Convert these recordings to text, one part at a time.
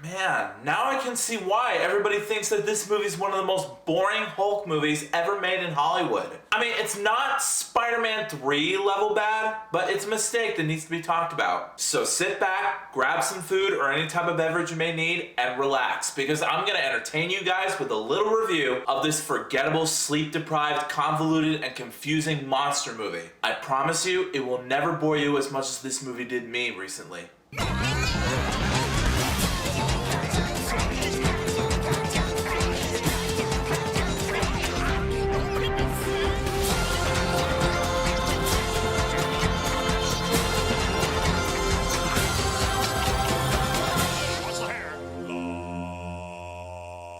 Man, now I can see why everybody thinks that this movie is one of the most boring Hulk movies ever made in Hollywood. I mean, it's not Spider-Man 3 level bad, but it's a mistake that needs to be talked about. So sit back, grab some food or any type of beverage you may need, and relax, because I'm gonna entertain you guys with a little review of this forgettable, sleep-deprived, convoluted, and confusing monster movie. I promise you, it will never bore you as much as this movie did me recently.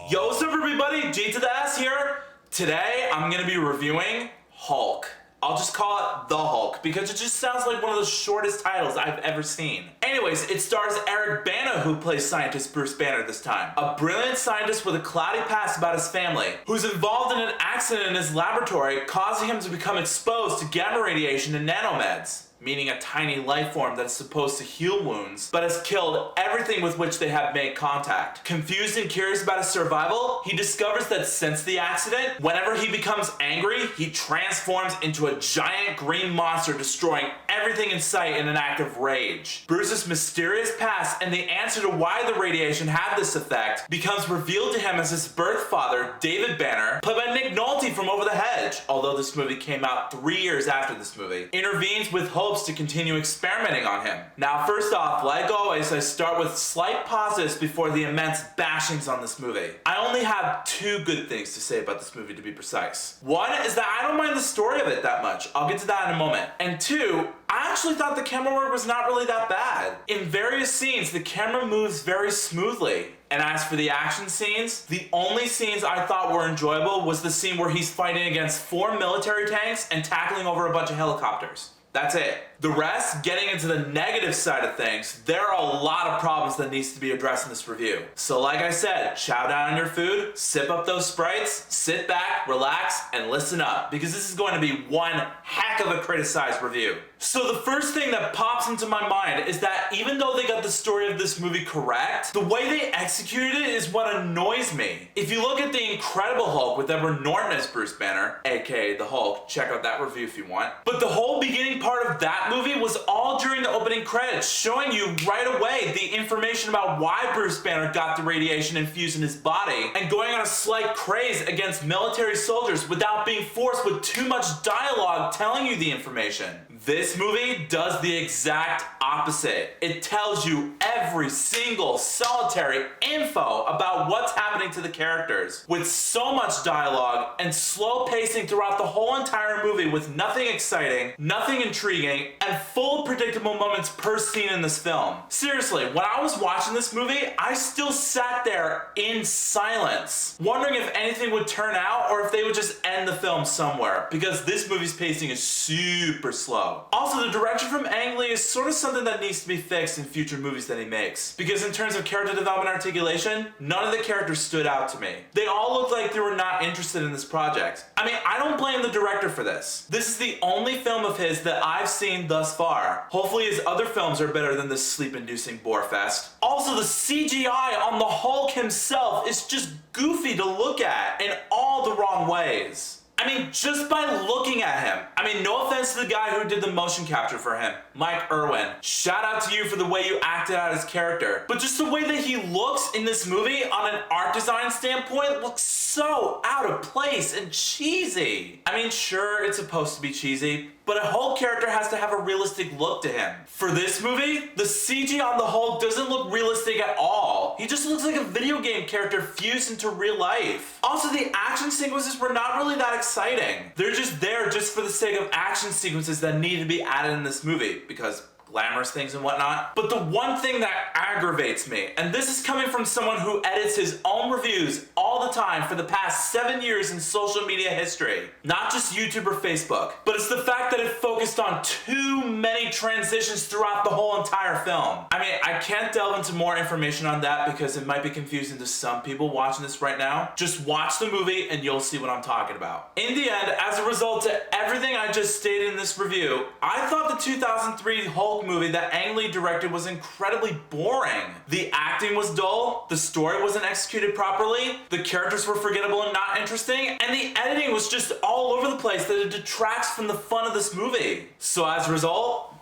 Yo, what's up everybody? G to the S here. Today, I'm gonna be reviewing Hulk. I'll just call it The Hulk because it just sounds like one of the shortest titles I've ever seen. Anyways, it stars Eric Bana, who plays scientist Bruce Banner this time. A brilliant scientist with a cloudy past about his family, who's involved in an accident in his laboratory, causing him to become exposed to gamma radiation and nanomeds. Meaning a tiny life form that is supposed to heal wounds, but has killed everything with which they have made contact. Confused and curious about his survival, he discovers that since the accident, whenever he becomes angry, he transforms into a giant green monster, destroying everything in sight in an act of rage. Bruce's mysterious past and the answer to why the radiation had this effect becomes revealed to him as his birth father, David Banner, played by Nick Nolte from Over the Hedge, although this movie came out 3 years after this movie, intervenes with hopes to continue experimenting on him. Now, first off, like always, I start with slight pauses before the immense bashings on this movie. I only have 2 good things to say about this movie, to be precise. One is that I don't mind the story of it that much. I'll get to that in a moment. And 2, I actually thought the camera work was not really that bad. In various scenes, the camera moves very smoothly. And as for the action scenes, the only scenes I thought were enjoyable was the scene where he's fighting against 4 military tanks and tackling over a bunch of helicopters. That's it. The rest, getting into the negative side of things, there are a lot of problems that needs to be addressed in this review. So like I said, chow down on your food, sip up those Sprites, sit back, relax, and listen up, because this is going to be one heck of a criticized review. So the first thing that pops into my mind is that even though they got the story of this movie correct, the way they executed it is what annoys me. If you look at The Incredible Hulk with Edward Norton as Bruce Banner, aka the Hulk, check out that review if you want. But the whole beginning part of that movie was all during the opening credits, showing you right away the information about why Bruce Banner got the radiation infused in his body, and going on a slight craze against military soldiers without being forced with too much dialogue telling you the information. This movie does the exact opposite. It tells you every single solitary info about what's happening to the characters, with so much dialogue and slow pacing throughout the whole entire movie, with nothing exciting, nothing intriguing, and full predictable moments per scene in this film. Seriously, when I was watching this movie, I still sat there in silence, wondering if anything would turn out or if they would just end the film somewhere, because this movie's pacing is super slow. Also, the direction from Ang Lee is sort of something that needs to be fixed in future movies that he makes, because in terms of character development articulation, none of the characters stood out to me. They all looked like they were not interested in this project. I mean, I don't blame the director for this. This is the only film of his that I've seen thus far. Hopefully his other films are better than this sleep-inducing bore fest. Also, the CGI on the Hulk himself is just goofy to look at in all the wrong ways. I mean, just by looking at him. I mean, no offense to the guy who did the motion capture for him, Mike Irwin. Shout out to you for the way you acted out his character. But just the way that he looks in this movie on an art design standpoint looks so out of place and cheesy. I mean, sure, it's supposed to be cheesy, but a Hulk character has to have a realistic look to him. For this movie, the CG on the Hulk doesn't look realistic at all. He just looks like a video game character fused into real life. Also, the action sequences were not really that exciting. They're just there just for the sake of action sequences that need to be added in this movie, because glamorous things and whatnot. But the one thing that aggravates me, and this is coming from someone who edits his own reviews all the time for the past 7 years in social media history, not just YouTube or Facebook, but it's the fact that it focused on too many transitions throughout the whole entire film. I mean, I can't delve into more information on that because it might be confusing to some people watching this right now. Just watch the movie and you'll see what I'm talking about. In the end, as a result of everything I just stated in this review, I thought the 2003 Hulk Hulk movie that Ang Lee directed was incredibly boring. The acting was dull, the story wasn't executed properly, the characters were forgettable and not interesting, and the editing was just all over the place that it detracts from the fun of this movie. So as a result,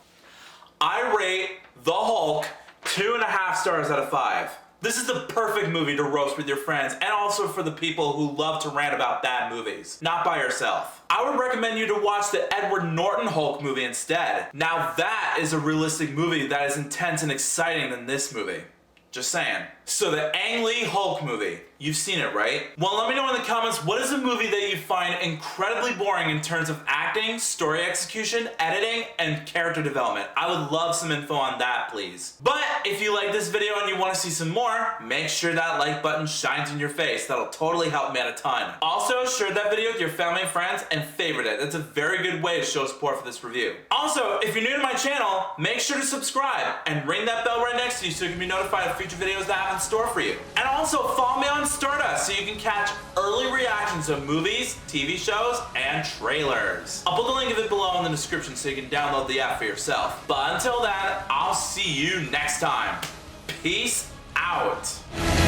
I rate The Hulk 2.5 stars out of 5. This is the perfect movie to roast with your friends, and also for the people who love to rant about bad movies, not by yourself. I would recommend you to watch the Edward Norton Hulk movie instead. Now that is a realistic movie that is intense and exciting than this movie. Just saying. So the Ang Lee Hulk movie, you've seen it, right? Well, let me know in the comments, what is a movie that you find incredibly boring in terms of acting, story execution, editing, and character development? I would love some info on that, please. But if you like this video and you want to see some more, make sure that like button shines in your face. That'll totally help me out a ton. Also, share that video with your family and friends and favorite it. That's a very good way to show support for this review. Also, if you're new to my channel, make sure to subscribe and ring that bell right next to you so you can be notified of future videos that I have in store for you. And also follow me on Stardust so you can catch early reactions of movies, TV shows, and trailers. I'll put the link of it below in the description so you can download the app for yourself. But until then, I'll see you next time. Peace out.